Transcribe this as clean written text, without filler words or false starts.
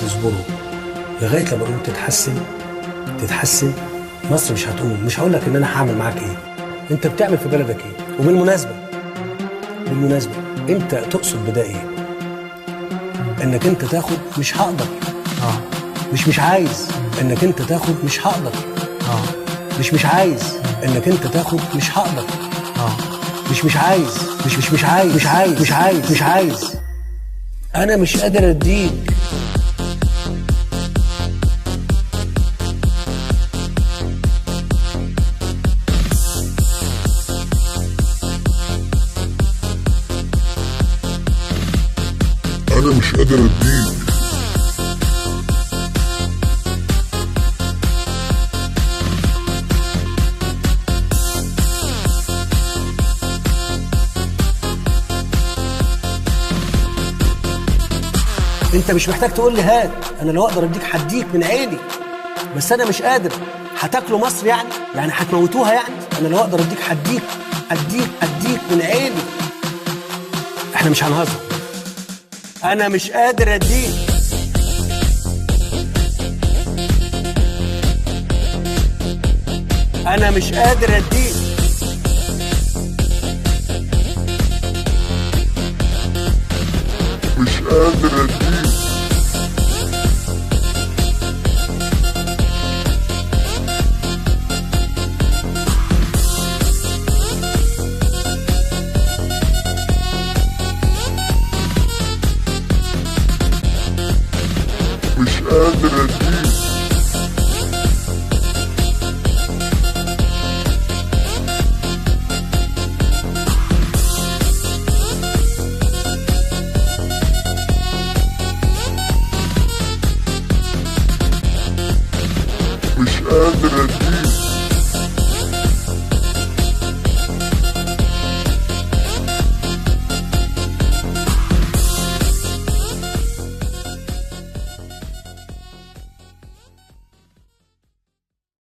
تصبروا لغايه لما الامور تتحسن. مصر مش هتقوم. مش هقول لك ان انا هعمل معاك ايه، انت بتعمل في بلدك ايه. وبالمناسبه انت تقصد بده ايه؟ انك انت تاخد مش هقدر. مش عايز انك انت تاخد مش هقدر. مش عايز انك انت تاخد مش هقدر. مش عايز. انا مش قادر اديك. انا مش قادر اديك. انت مش محتاج تقول لي هات، انا لو اقدر اديك هديك من عيني، بس انا مش قادر. هتاكلوا مصر يعني هتموتوها يعني؟ انا لو اقدر اديك هديك من عيني. احنا مش هنهزر. انا مش قادر اديك. انا مش قادر اديك. مش قادر اديك.